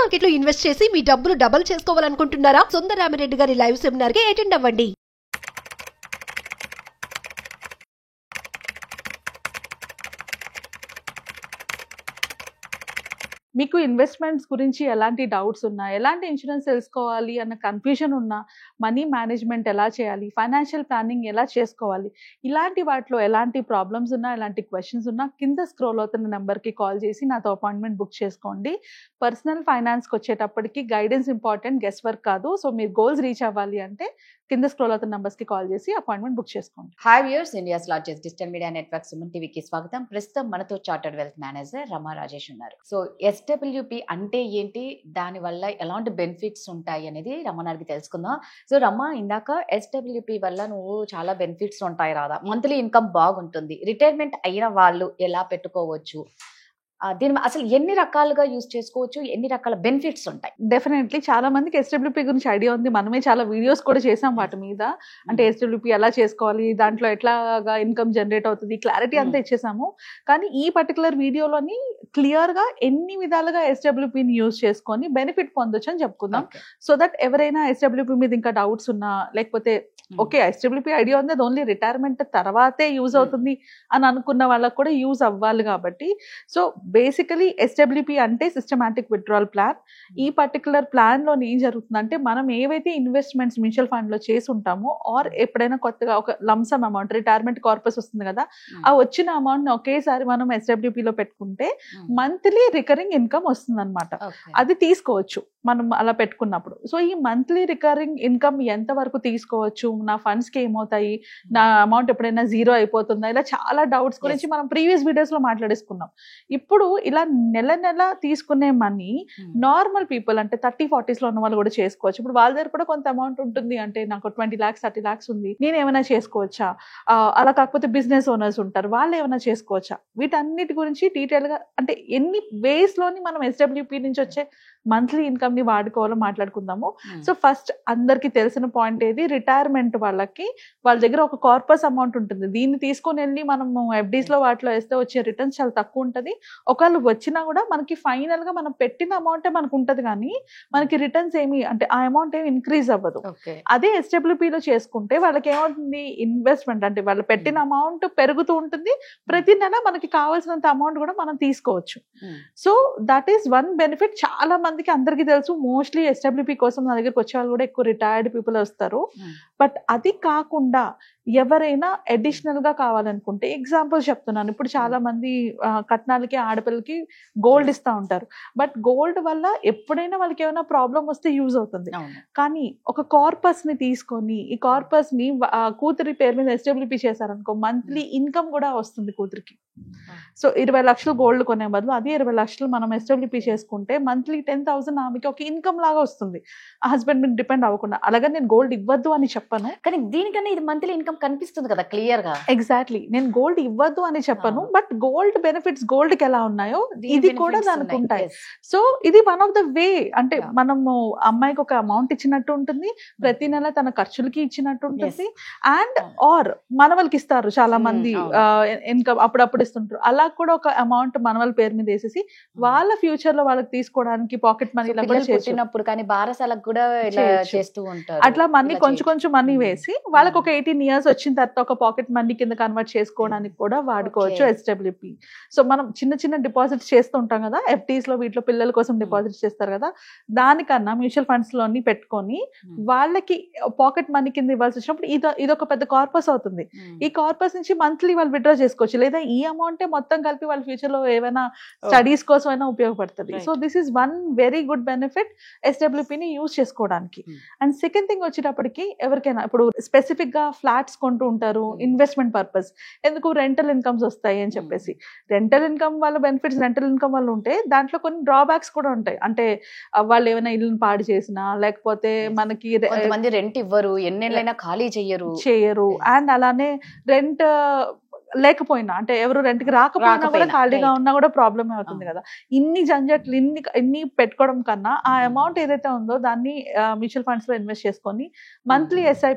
Market లో invest చేసి మీ డబ్బులు డబుల్ చేసుకోవాలనుకుంటున్నారా? సుందరరామిరెడ్డి గారి లైవ్ సెమినార్ కి అటెండ్ అవ్వండి. మీకు ఇన్వెస్ట్మెంట్స్ గురించి ఎలాంటి డౌట్స్ ఉన్నా, ఎలాంటి ఇన్సూరెన్స్ తెలుసుకోవాలి అన్న కన్ఫ్యూజన్ ఉన్నా, మనీ మేనేజ్మెంట్ ఎలా చేయాలి, ఫైనాన్షియల్ ప్లానింగ్ ఎలా చేసుకోవాలి, ఇలాంటి వాటిలో ఎలాంటి ప్రాబ్లమ్స్ ఉన్నా, ఎలాంటి క్వశ్చన్స్ ఉన్నా కింద స్క్రోల్ అవుతున్న నెంబర్కి కాల్ చేసి నాతో అపాయింట్మెంట్ బుక్ చేసుకోండి. పర్సనల్ ఫైనాన్స్కి వచ్చేటప్పటికి గైడెన్స్ ఇంపార్టెంట్, గెస్ వర్క్ కాదు. సో మీరు గోల్స్ రీచ్ అవ్వాలి అంటే కింద స్క్రోల్ అవుతున్న నెంబర్స్కి కాల్ చేసి అపాయింట్మెంట్ బుక్ చేసుకోండి. Hi viewers, India's largest digital media network Suman టీవీకి స్వాగతం. ప్రస్తుతం మనతో చార్టర్డ్ వెల్త్ మేనేజర్ రమా రాజేష్ ఉన్నారు. సో ఎస్డబ్ల్యూపీ అంటే ఏంటి, దాని వల్ల ఎలాంటి బెనిఫిట్స్ ఉంటాయి అనేది రమణారికి తెలుసుకుందాం. సో రమా, ఇందాక ఎస్డబ్ల్యూపీ వల్ల నువ్వు చాలా బెనిఫిట్స్ ఉంటాయి రాదా, మంత్లీ ఇన్కమ్ బాగుంటుంది, రిటైర్మెంట్ అయిన వాళ్ళు ఎలా పెట్టుకోవచ్చు, దీని అసలు ఎన్ని రకాలుగా యూజ్ చేసుకోవచ్చు, ఎన్ని రకాల బెనిఫిట్స్ ఉంటాయి? డెఫినెట్లీ చాలా మందికి ఎస్డబ్ల్యూపీ గురించి ఐడియా ఉంది. మనమే చాలా వీడియోస్ కూడా చేసాం వాటి మీద. అంటే ఎస్డబ్ల్యూపీ ఎలా చేసుకోవాలి, దాంట్లో ఎట్లాగా ఇన్కమ్ జనరేట్ అవుతుంది, క్లారిటీ అంతా ఇచ్చేసాము. కానీ ఈ పర్టికులర్ వీడియోలోని క్లియర్ గా ఎన్ని విధాలుగా ఎస్డబ్ల్యూపీని యూజ్ చేసుకొని బెనిఫిట్ పొందొచ్చు అని చెప్పుకుందాం. సో దట్ ఎవరైనా ఎస్డబ్ల్యూపీ మీద ఇంకా డౌట్స్ ఉన్నా, లేకపోతే ఓకే ఎస్డబ్ల్యూపీ ఐడియా ఉంది, అది ఓన్లీ రిటైర్మెంట్ తర్వాతే యూజ్ అవుతుంది అని అనుకున్న వాళ్ళకి కూడా యూజ్ అవ్వాలి. కాబట్టి సో బేసికలీ ఎస్డబ్ల్యూపీ అంటే సిస్టమాటిక్ విత్డ్రాల్ ప్లాన్. ఈ పర్టికులర్ ప్లాన్ లో ఏం జరుగుతుందంటే, మనం ఏవైతే ఇన్వెస్ట్మెంట్స్ మ్యూచువల్ ఫండ్ లో చేసి ఉంటామో, ఆర్ ఎప్పుడైనా కొత్తగా ఒక లంసమ్ అమౌంట్ రిటైర్మెంట్ కార్పస్ వస్తుంది కదా, ఆ వచ్చిన అమౌంట్ ని ఒకేసారి మనం ఎస్డబ్ల్యూపీ లో పెట్టుకుంటే మంత్లీ రికరింగ్ ఇన్కమ్ వస్తుంది అనమాట. అది తీసుకోవచ్చు మనం అలా పెట్టుకున్నప్పుడు. సో ఈ మంత్లీ రికరింగ్ ఇన్కమ్ ఎంత వరకు తీసుకోవచ్చు, నా ఫండ్స్ కి ఏమవుతాయి, నా అమౌంట్ ఎప్పుడైనా జీరో అయిపోతుందా, ఇలా చాలా డౌట్స్ గురించి మనం ప్రీవియస్ వీడియోస్ లో మాట్లాడేసుకున్నాం. ఇప్పుడు ఇలా నెల నెల తీసుకునే మనీ నార్మల్ పీపుల్ అంటే 30-40s లో ఉన్న వాళ్ళు కూడా చేసుకోవచ్చు. ఇప్పుడు వాళ్ళ దగ్గర కూడా కొంత అమౌంట్ ఉంటుంది, అంటే నాకు 20 lakhs 30 lakhs ఉంది, నేను ఏమైనా చేసుకోవచ్చా, అలా కాకపోతే బిజినెస్ ఓనర్స్ ఉంటారు, వాళ్ళు ఏమైనా చేసుకోవచ్చా, వీటన్నిటి గురించి డీటెయిల్ గా అంటే ఎన్ని వేస్ లోని మనం ఎస్డబ్ల్యూపీ నుంచి వచ్చే మంత్లీ ఇన్కమ్ ని వాడుకోవాలో మాట్లాడుకుందాము. సో ఫస్ట్ అందరికి తెలిసిన పాయింట్ ఏది, రిటైర్మెంట్ వాళ్ళకి వాళ్ళ దగ్గర ఒక కార్పస్ అమౌంట్ ఉంటుంది, దీన్ని తీసుకొని వెళ్ళి మనము ఎఫ్డీస్ లో వాటిలో వేస్తే వచ్చే రిటర్న్స్ చాలా తక్కువ ఉంటుంది. ఒకవేళ వచ్చినా కూడా మనకి ఫైనల్ గా మనం పెట్టిన అమౌంటే మనకు ఉంటది, కానీ మనకి రిటర్న్స్ ఏమి అంటే ఆ అమౌంట్ ఏమి ఇంక్రీజ్ అవ్వదు. అదే ఎస్డబ్ల్యూపీలో చేసుకుంటే వాళ్ళకి ఏమవుతుంది, ఇన్వెస్ట్మెంట్ అంటే వాళ్ళు పెట్టిన అమౌంట్ పెరుగుతూ ఉంటుంది, ప్రతి నెల మనకి కావాల్సినంత అమౌంట్ కూడా మనం తీసుకోవచ్చు. So that is one benefit. చాలా మందికి అందరికీ తెలుసు, మోస్ట్లీ ఎస్డబ్ల్యూపీ కోసం నా దగ్గరకు వచ్చే వాళ్ళు కూడా ఎక్కువ రిటైర్డ్ పీపుల్ వస్తారు. బట్ అది కాకుండా ఎవరైనా అడిషనల్ గా కావాలనుకుంటే, ఎగ్జాంపుల్ చెప్తున్నాను, ఇప్పుడు చాలా మంది కట్నాలకి ఆడపిల్లలకి గోల్డ్ ఇస్తా ఉంటారు. బట్ గోల్డ్ వల్ల ఎప్పుడైనా వాళ్ళకి ఏమైనా ప్రాబ్లం వస్తే యూజ్ అవుతుంది. కానీ ఒక కార్పస్ ని తీసుకొని ఈ కార్పస్ ని కూతురి పేరు మీద ఎస్డబ్ల్యూపీ చేశారనుకో, మంత్లీ ఇన్కమ్ కూడా వస్తుంది కూతురికి. సో 20 లక్షలు గోల్డ్ కొనే బదులు అదే 20 లక్షలు మనం ఎస్డబ్ల్యూపీ చేసుకుంటే మంత్లీ 10,000 ఆమెకి ఒక ఇన్కమ్ లాగా వస్తుంది, ఆ హస్బెండ్ మీద డిపెండ్ అవ్వకుండా. అలాగే నేను గోల్డ్ ఇవ్వద్దు అని చెప్పను, కానీ దీనికన్నా ఇది మంత్లీ ఇన్కమ్ కనిపిస్తుంది కదా క్లియర్ గా. ఎగ్జాక్ట్లీ, నేను గోల్డ్ ఇవ్వద్దు అని చెప్పను, బట్ గోల్డ్ బెనిఫిట్స్ గోల్డ్ కి ఎలా ఉన్నాయో ఇది కూడా దానికి ఉంటాయి. సో ఇది వన్ ఆఫ్ ద వే, అంటే మనము అమ్మాయికి ఒక అమౌంట్ ఇచ్చినట్టు ఉంటుంది, ప్రతి నెల తన ఖర్చులకి ఇచ్చినట్టు ఉంటుంది, అండ్ ఆర్ మనవలకి ఇస్తారు చాలా మంది ఇన్కమ్ అప్పుడప్పుడు ఇస్తుంటారు. అలా కూడా ఒక అమౌంట్ మనవల పేరు మీద వేసేసి వాళ్ళ ఫ్యూచర్ లో వాళ్ళకి తీసుకోవడానికి పాకెట్ మనీ చేసినప్పుడు, కానీ బారసాలకు కూడా చేస్తూ ఉంటారు. అట్లా మనీ కొంచెం కొంచెం మనీ వేసి వాళ్ళకి ఒక 18 years వచ్చిన తర్వాత ఒక పాకెట్ మనీ కింద కన్వర్ట్ చేసుకోవడానికి కూడా వాడుకోవచ్చు ఎస్డబ్ల్యూపీ. సో మనం చిన్న చిన్న డిపాజిట్స్ చేస్తూ ఉంటాం కదా, ఎఫ్డీస్ లో వీటిలో పిల్లల కోసం డిపాజిట్స్ చేస్తారు కదా, దానికన్నా మ్యూచువల్ ఫండ్స్ లోని పెట్టుకొని వాళ్ళకి పాకెట్ మనీ కింద ఇవ్వాల్సి వచ్చినప్పుడు ఇదొక పెద్ద కార్పస్ అవుతుంది. ఈ కార్పస్ నుంచి మంత్లీ వాళ్ళు విత్డ్రా చేసుకోవచ్చు, లేదా ఈ అమౌంటే మొత్తం కలిపి వాళ్ళ ఫ్యూచర్ లో ఏమైనా స్టడీస్ కోసం అయినా ఉపయోగపడుతుంది. So this is one very good benefit ఎస్డబ్ల్యూపీని యూజ్ చేసుకోవడానికి. అండ్ సెకండ్ థింగ్ వచ్చేటప్పటికి, ఎవరికైనా ఇప్పుడు స్పెసిఫిక్ గా ఫ్లాట్స్ కొంటూ ఉంటారు ఇన్వెస్ట్మెంట్ పర్పస్, ఎందుకు రెంటల్ ఇన్కమ్స్ వస్తాయి అని చెప్పేసి. రెంటల్ ఇన్కమ్ వాళ్ళ బెనిఫిట్స్ రెంటల్ ఇన్కమ్ వల్ల ఉంటే దాంట్లో కొన్ని డ్రాబ్యాక్స్ కూడా ఉంటాయి. అంటే వాళ్ళు ఏమైనా ఇల్లుని పాడు చేసినా, లేకపోతే మనకి రెంట్ ఇవ్వరు, ఎన్నెళ్ళైనా ఖాళీ చేయరు. అండ్ అలానే రెంట్ లేకపోయినా, అంటే ఎవరు రెంట్కి రాకపోయినా కూడా ఖాళీగా ఉన్నా కూడా ప్రాబ్లమే అవుతుంది కదా. ఇన్ని జంజట్లు ఇన్ని పెట్టుకోవడం కన్నా ఆ అమౌంట్ ఏదైతే ఉందో దాన్ని మ్యూచువల్ ఫండ్స్ లో ఇన్వెస్ట్ చేసుకొని మంత్లీ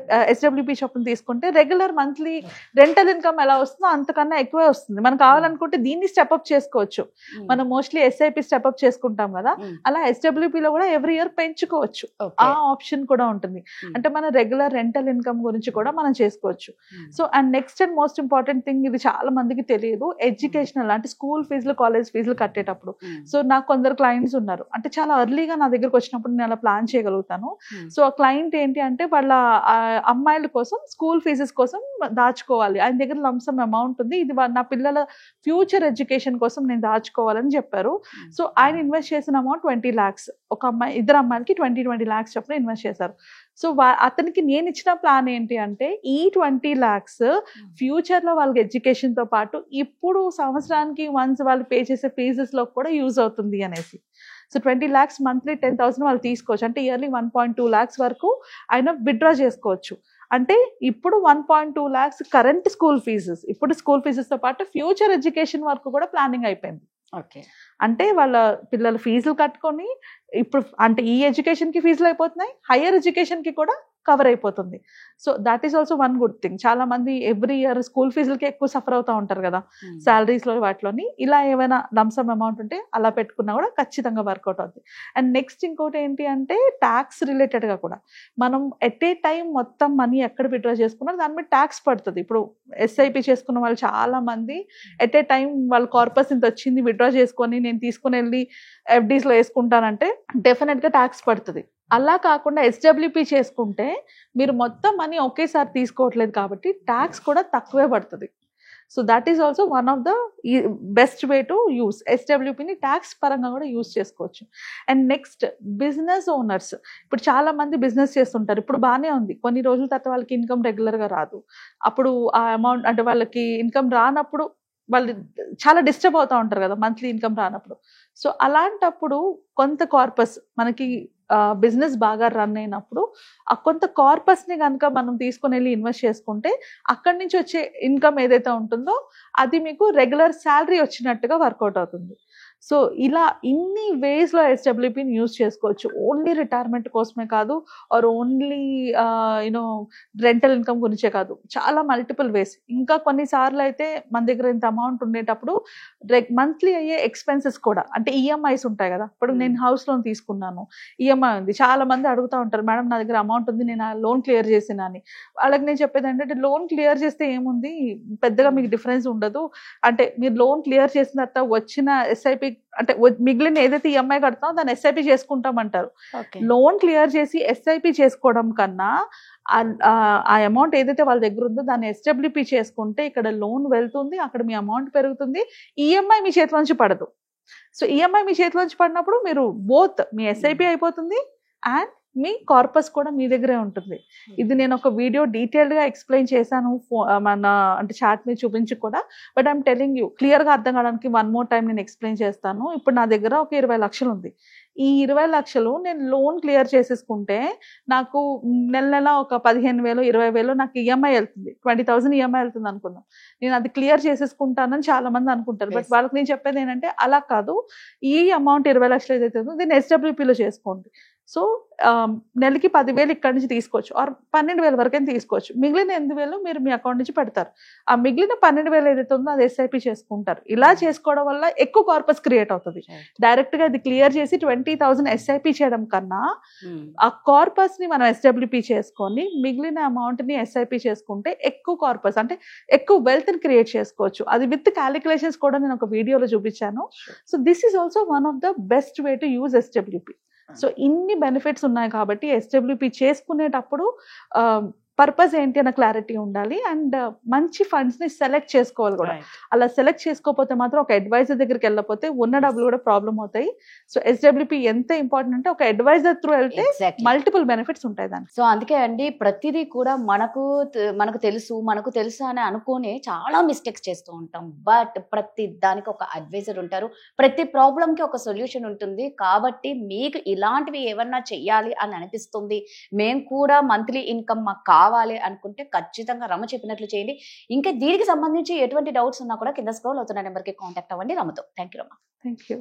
ఎస్డబ్ల్యూపీ చొప్పున తీసుకుంటే రెగ్యులర్ మంత్లీ రెంటల్ ఇన్కమ్ ఎలా వస్తుందో అంతకన్నా ఎక్కువే వస్తుంది. మనం కావాలనుకుంటే దీన్ని స్టెప్అప్ చేసుకోవచ్చు. మనం మోస్ట్లీ ఎస్ఐపి స్టెప్అప్ చేసుకుంటాం కదా, అలా ఎస్డబ్ల్యూపీ లో కూడా ఎవ్రీ ఇయర్ పెంచుకోవచ్చు. ఆ ఆప్షన్ కూడా ఉంటుంది. అంటే మన రెగ్యులర్ రెంటల్ ఇన్కమ్ గురించి కూడా మనం చేసుకోవచ్చు. So and next and most important thing, ఇది చాలా మందికి తెలియదు, ఎడ్యుకేషనల్ అంటే స్కూల్ ఫీజులు కాలేజ్ ఫీజులు కట్టేటప్పుడు. సో నాకు కొందరు క్లయింట్స్ ఉన్నారు, అంటే చాలా ఎర్లీగా నా దగ్గరకు వచ్చినప్పుడు నేను అలా ప్లాన్ చేయగలుగుతాను. సో ఆ క్లయింట్ ఏంటి అంటే వాళ్ళ అమ్మాయిల కోసం స్కూల్ ఫీజెస్ కోసం దాచుకోవాలి, ఆయన దగ్గర లంసమ్ అమౌంట్ ఉంది, ఇది నా పిల్లల ఫ్యూచర్ ఎడ్యుకేషన్ కోసం నేను దాచుకోవాలని చెప్పారు. సో ఆయన ఇన్వెస్ట్ చేసిన అమౌంట్ 20 lakhs, ఒక అమ్మాయి ఇద్దరు అమ్మాయిలకి 20 lakhs చొప్పున ఇన్వెస్ట్ చేశారు. సో అతనికి నేను ఇచ్చిన ప్లాన్ ఏంటి అంటే ఈ 20 lakhs ఫ్యూచర్ లో వాళ్ళకి ఎడ్యుకేషన్ తో పాటు ఇప్పుడు సంవత్సరానికి వన్స్ వాళ్ళు పే చేసే ఫీజెస్ లో కూడా యూజ్ అవుతుంది అనేసి. సో 20 lakhs మంత్లీ 10,000 వాళ్ళు తీసుకోవచ్చు, అంటే ఇయర్లీ 1.2 lakhs వరకు ఆయన విత్డ్రా చేసుకోవచ్చు. అంటే ఇప్పుడు 1.2 lakhs కరెంట్ స్కూల్ ఫీజెస్, ఇప్పుడు స్కూల్ ఫీజెస్ తో పాటు ఫ్యూచర్ ఎడ్యుకేషన్ వరకు కూడా ప్లానింగ్ అయిపోయింది. అంటే వాళ్ళ పిల్లల ఫీజులు కట్టుకొని ఇప్పుడు అంటే ఈ ఎడ్యుకేషన్ కి ఫీజులు అయిపోతున్నాయి, హైయర్ ఎడ్యుకేషన్ కి కూడా కవర్ అయిపోతుంది. So that is also one good thing. చాలా మంది ఎవ్రీ ఇయర్ స్కూల్ ఫీజులకి ఎక్కువ సఫర్ అవుతూ ఉంటారు కదా శాలరీస్ లో వాటిలోని. ఇలా ఏమైనా లంసమ్ అమౌంట్ ఉంటే అలా పెట్టుకున్నా కూడా ఖచ్చితంగా వర్కౌట్ అవుతుంది. అండ్ నెక్స్ట్ ఇంకోటి ఏంటి అంటే ట్యాక్స్ రిలేటెడ్ గా కూడా మనం ఎట్ ఏ టైం మొత్తం మనీ ఎక్కడ విత్డ్రా చేసుకున్నా దాని మీద ట్యాక్స్ పడుతుంది. ఇప్పుడు ఎస్ఐపి చేసుకున్న వాళ్ళు చాలా మంది ఎట్ ఏ టైం వాళ్ళ కార్పస్ ఇంత వచ్చింది విత్డ్రా చేసుకొని నేను తీసుకుని వెళ్ళి ఎఫ్డీస్ లో వేసుకుంటానంటే డెఫినెట్ గా ట్యాక్స్ పడుతుంది. అలా కాకుండా ఎస్డబ్ల్యూపీ చేసుకుంటే మీరు మొత్తం మనీ ఒకేసారి తీసుకోవట్లేదు కాబట్టి ట్యాక్స్ కూడా తక్కువే పడుతుంది. So that is also one of the best way to use ఎస్డబ్ల్యూపీని. ట్యాక్స్ పరంగా కూడా యూస్ చేసుకోవచ్చు. అండ్ నెక్స్ట్ బిజినెస్ ఓనర్స్, ఇప్పుడు చాలా మంది బిజినెస్ చేస్తుంటారు, ఇప్పుడు బాగానే ఉంది, కొన్ని రోజుల తర్వాత వాళ్ళకి ఇన్కమ్ రెగ్యులర్గా రాదు, అప్పుడు ఆ అమౌంట్ అంటే వాళ్ళకి ఇన్కమ్ రానప్పుడు వాళ్ళు చాలా డిస్టర్బ్ అవుతూ ఉంటారు కదా మంత్లీ ఇన్కమ్ రానప్పుడు. సో అలాంటప్పుడు కొంత కార్పస్ మనకి బిజినెస్ బాగా రన్ అయినప్పుడు ఆ కొంత కార్పస్ ని కనుక మనం తీసుకుని వెళ్ళి ఇన్వెస్ట్ చేసుకుంటే అక్కడి నుంచి వచ్చే ఇన్కమ్ ఏదైతే ఉంటుందో అది మీకు రెగ్యులర్ శాలరీ వచ్చినట్టుగా వర్కౌట్ అవుతుంది. సో ఇలా ఇన్ని వేస్ లో ఎస్డబ్ల్యూపీని యూజ్ చేసుకోవచ్చు. ఓన్లీ రిటైర్మెంట్ కోసమే కాదు, or only you know rental income గురించే కాదు, చాలా మల్టిపుల్ వేస్. ఇంకా కొన్నిసార్లు అయితే మన దగ్గర ఇంత అమౌంట్ ఉండేటప్పుడు మంత్లీ అయ్యే ఎక్స్పెన్సెస్ కూడా, అంటే ఈఎంఐస్ ఉంటాయి కదా. ఇప్పుడు నేను హౌస్ లోన్ తీసుకున్నాను, ఈఎంఐ ఉంది, చాలా మంది అడుగుతూ ఉంటారు మేడం నా దగ్గర అమౌంట్ ఉంది నేను ఆ లోన్ క్లియర్ చేసినా అని. వాళ్ళకి నేను చెప్పేది ఏంటంటే లోన్ క్లియర్ చేస్తే ఏముంది, పెద్దగా మీకు డిఫరెన్స్ ఉండదు, అంటే మీరు లోన్ క్లియర్ చేసిన తర్వాత వచ్చిన ఎస్ఐపి అంటే మిగిలిన ఏదైతే ఈఎంఐ కడతామో దాన్ని ఎస్ఐపి చేసుకుంటామంటారు. లోన్ క్లియర్ చేసి ఎస్ఐపి చేసుకోవడం కన్నా ఆ అమౌంట్ ఏదైతే వాళ్ళ దగ్గర ఉందో దాన్ని ఎస్డబ్ల్యూపీ చేసుకుంటే ఇక్కడ లోన్ వెళ్తుంది, అక్కడ మీ అమౌంట్ పెరుగుతుంది, ఈఎంఐ మీ చేతిలోంచి పడదు. సో ఈఎంఐ మీ చేతిలోంచి పడినప్పుడు మీరు బోత్ మీ ఎస్ఐపి అయిపోతుంది అండ్ మీ కార్పస్ కూడా మీ దగ్గరే ఉంటుంది. ఇది నేను ఒక వీడియో డీటెయిల్డ్ గా ఎక్స్ప్లెయిన్ చేశాను మన అంటే చాట్ మీద చూపించి కూడా, but I'm telling you clear గా అర్థం కావడానికి వన్ మోర్ టైం నేను ఎక్స్ప్లెయిన్ చేస్తాను. ఇప్పుడు నా దగ్గర ఒక 20 లక్షలు ఉంది, ఈ 20 లక్షలు నేను లోన్ క్లియర్ చేసేసుకుంటే నాకు నెల నెల ఒక 15,000 20,000 నాకు ఈఎంఐ వెళ్తుంది, 20,000 ఈఎంఐ వెళ్తుంది అనుకుందాం. నేను అది క్లియర్ చేసేసుకుంటానని చాలా మంది అనుకుంటారు, బట్ వాళ్ళకి నేను చెప్పేది ఏంటంటే అలా కాదు, ఈ అమౌంట్ 20 లక్షలు ఏదైతే ఉందో దీన్ని ఎస్డబ్ల్యూపీలో చేసుకోండి. సో నెలకి 10,000 ఇక్కడి నుంచి తీసుకోవచ్చు, ఆర్ 12,000 వరకైనా తీసుకోవచ్చు, మిగిలిన 8,000 మీరు మీ అకౌంట్ నుంచి పెడతారు, ఆ మిగిలిన 12,000 ఏదైతే ఉందో అది ఎస్ఐపి చేసుకుంటారు. ఇలా చేసుకోవడం వల్ల ఎక్కువ కార్పస్ క్రియేట్ అవుతుంది. డైరెక్ట్ గా ఇది క్లియర్ చేసి 20,000 ఎస్ఐపి చేయడం కన్నా ఆ కార్పస్ ని మనం ఎస్డబ్ల్యూపీ చేసుకొని మిగిలిన అమౌంట్ ని ఎస్ఐపి చేసుకుంటే ఎక్కువ కార్పస్ అంటే ఎక్కువ వెల్త్ ని క్రియేట్ చేసుకోవచ్చు. అది విత్ క్యాలిక్యులేషన్స్ కూడా నేను ఒక వీడియోలో చూపించాను. So this is also one of the best way to use SWP. So ఇన్ని బెనిఫిట్స్ ఉన్నాయి కాబట్టి ఎస్డబ్ల్యూపీ చేసుకునేటప్పుడు పర్పస్ ఏంటి అన్న క్లారిటీ ఉండాలి అండ్ మంచి ఫండ్స్ ని సెలెక్ట్ చేసుకోవాలి కూడా. అలా సెలెక్ట్ చేసుకోకపోతే మాత్రం ఒక అడ్వైజర్ దగ్గరికి వెళ్ళకపోతే ఉన్న డబ్బులు కూడా ప్రాబ్లం అవుతాయి. సో ఎస్డబ్ల్యూపీ ఎంత ఇంపార్టెంట్ అంటే ఒక అడ్వైజర్ త్రూ వెళ్తే మల్టిపుల్ బెనిఫిట్స్ ఉంటాయి దానికి. సో అందుకే అండి ప్రతిదీ కూడా మనకు తెలుసు అని అనుకుని చాలా మిస్టేక్స్ చేస్తూ ఉంటాం. బట్ ప్రతి దానికి ఒక అడ్వైజర్ ఉంటారు, ప్రతి ప్రాబ్లం కి ఒక సొల్యూషన్ ఉంటుంది. కాబట్టి మీకు ఇలాంటివి ఏమన్నా చెయ్యాలి అని అనిపిస్తుంది, మేము కూడా మంత్లీ ఇన్కమ్ మాకు కావాలి అనుకుంటే ఖచ్చితంగా రమ చెప్పినట్లు చేయండి. ఇంకా దీనికి సంబంధించి ఎటువంటి డౌట్స్ ఉన్నా కూడా కింద స్క్రోల్ అవుతున్న నెంబర్కి కాంటాక్ట్ అవ్వండి రమతో. Thank you Rama. Thank you.